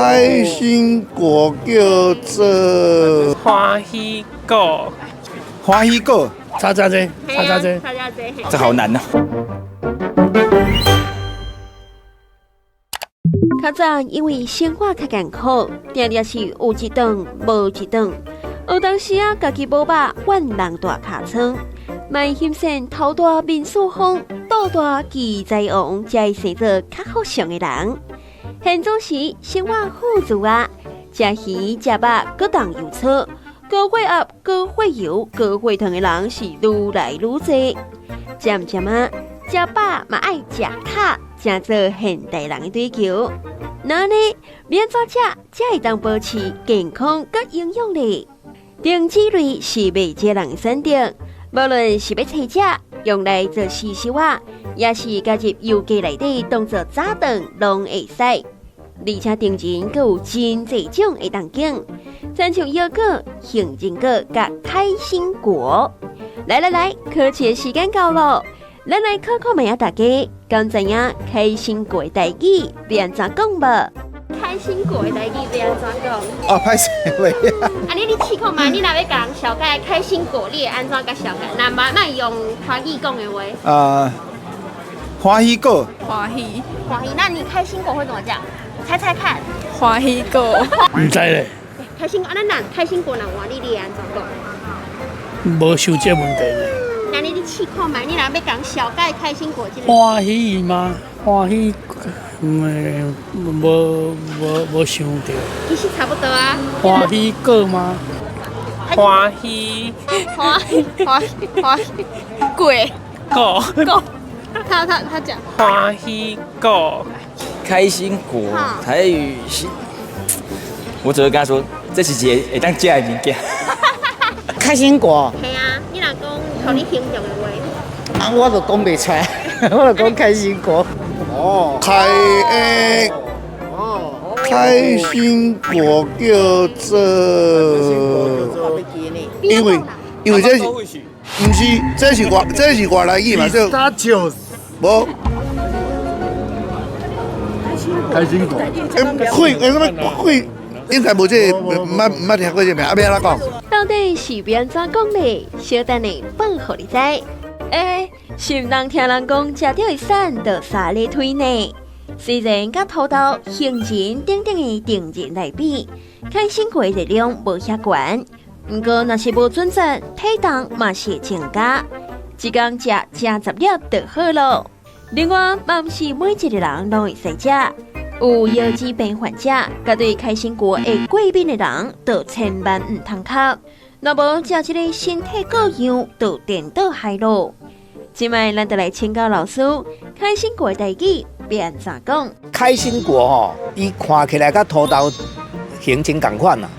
开心果叫做欢喜果，欢喜果，叉叉这，叉叉这，这好难啊！较早因为生活较艰苦，定定是有一顿无一顿。有当时啊，家己无肉，换人大尻川。卖险险头大面数风，肚大鸡在王，才会生做较福相的人。现做时生活富足啊，食鱼食肉各当有错，高血压、高血油、高血糖的人是愈来愈多。渐渐啊，食饱嘛爱食卡，正做现代人的追求。那呢，要怎食才会当保持健康佮营养呢？定脂类是每个人的选择，无论是要菜食，用来做稀食啊，也是加入油鸡内底当做早顿，拢会使。而且定前阁有真济种会当拣，亲像腰果、杏仁果甲开心果。来，考试的时间到咯，咱来考考问下大家，敢知影开心果的代语要安怎讲无？开心果的代语要安怎讲？哦，歹势喂！啊，你试看嘛，你若要甲人小解开心果，你会安怎甲小解？那莫用华语讲的话。欢喜果。欢喜。那你开心果会怎么讲？猜猜看。欢喜果。唔知咧。开心果，开心果人话你会安怎讲？无想这问题咧。那你试看嘛，你若要甲人小解开心果，欢喜吗？欢喜，无想到。其实差不多啊。欢喜果吗？欢喜鬼果。他讲欢喜果。开心果台语是，我只会跟他说，这是一个会当食的物件。开心果。系啊，你若讲互你形容的话，我就讲袂出来，我就讲开心果。开心果叫做，因为这是，不是这是外来语嘛？就无。开心果。会，应该无这捌听过这名，要安怎讲？到底是要安怎讲呢？小等下放互你知。心人听人讲，食到的散就三里推呢。虽然甲土豆、杏仁等等的定仁来比，开心果的热量无遐悬，不过若是无准则，体重嘛是会增加。一天食10粒就好咯。另外，嘛不是每一个人拢会使食。有腰子病患者，甲对开心果会过敏的人，就千万唔通吸。若无食一个身体各样，就颠倒害咯。今摆咱就来请教老师，开心果的代语要安怎讲？开心果吼，伊看起来甲土豆形情共款啦，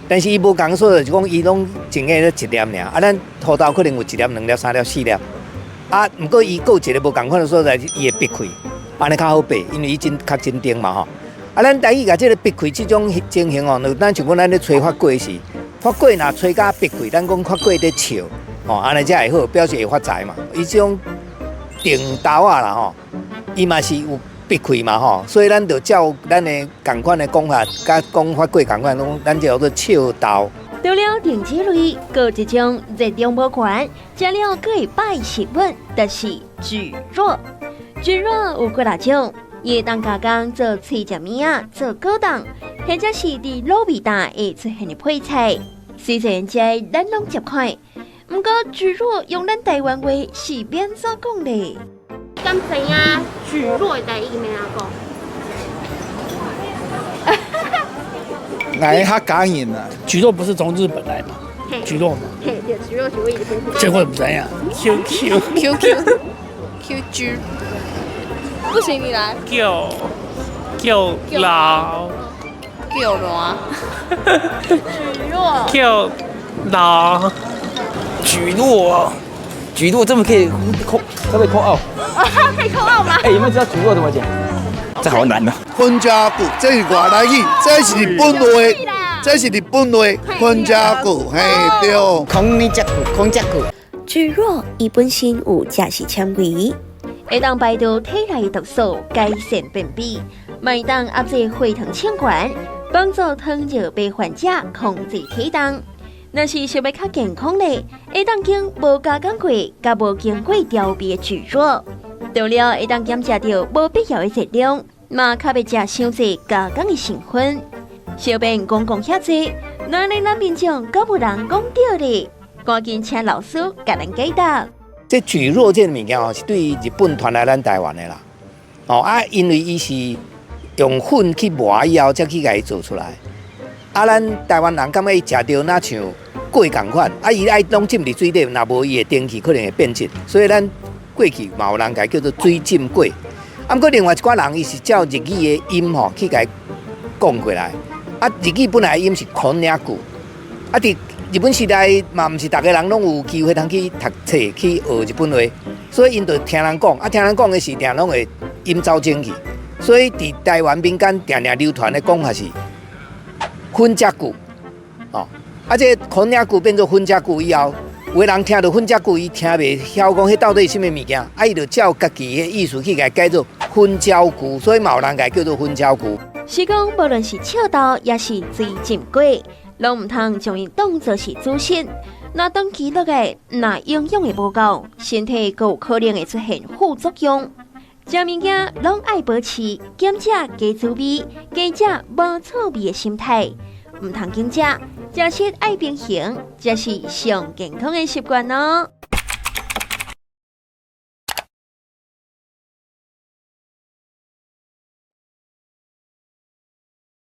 但是伊无共说，就是讲伊拢种个一粒尔，啊，咱土豆可能有1粒、2粒、3粒、4粒，啊，不过伊有一个无共款的所在，伊会闭开。安尼较好背，因为伊较真定嘛吼。啊，咱台语甲这个闭开这种情形哦，咱像咱咧吹发粿时，发粿若吹甲闭开，咱讲发粿在笑，吼，安尼才会好，表示会发财嘛。伊这种定豆啊啦吼，伊嘛是有闭开嘛吼，所以咱就照咱的共款的讲法，甲讲发粿共款，咱叫做笑豆。除了定脂类，有一种热量无悬，食了可会败食物，就是蒟蒻。蒟蒻有几大种，伊会当加工做脆食物仔、做果冻，或者是伫卤味蛋会出现的配菜。虽然这咱拢食快，不过蒟蒻用咱台湾话是免怎讲呢？敢知影蒟蒻的代语要安讲？哎，较假人啊！蒟蒻不是从日本来吗？蒟蒻嘛。嘿，对，蒟蒻是为日本。这我唔知影。QQ，不行，你来。叫老。叫卵。叫老。蒟蒻这么可以扣，可不可以扣奥？可以扣奥吗？有没有知道蒟蒻怎么讲？这好难啊！分家骨，这是外来语，这是日本话，这是日本话，分家骨，嘿对。空你只骨，空只骨。蒟蒻伊本身有食食纤维，会当排除体内毒素，改善便秘，会当压制血糖清管，帮助糖尿病患者控制体重。若是想要较健康咧，会当经无加工过、甲无经过调味的蒟蒻。除了会当减食到无必要的热量，嘛较袂食伤济加工的成分。小编讲遐济，哪能咱民众敢有人讲对咧？赶紧请老师甲咱解答。这蒟蒻这物件哦，是对日本传来咱台湾的啦。哦啊，因为伊是用粉去磨以后，才去甲伊做出来。啊，咱台湾人感觉伊食到那像粿共款，啊，伊爱拢浸伫水底，若无伊的丁气可能会变质，所以咱过去嘛有人甲叫做水浸粿。啊，不过另外一寡人伊是照日语的音吼去甲伊讲过来。啊，日语本来的音是こんにゃく，啊，伫日本时代嘛，毋是逐个人拢有机会通去读册去学日本话，所以因就听人讲，啊，听人讲的是定拢会音走精去，所以伫台湾民间定流传的讲法是粉食久，哦，啊，这こんにゃく变做粉食久以后，有的人听到粉食久，伊听袂晓讲迄到底是啥物物件，啊，伊就照家己的意思去甲改做粉椒久，所以嘛有人甲叫做粉椒久。是讲，无论是笑刀，也是水浸粿，拢唔通将伊当作是主食。那长期落来，那营养会无够，身体阁有可能会出现副作用。食物件拢爱保持减食加滋味、加食无趣味的心态，唔通减食，食食爱平衡，才是上健康的习惯哦。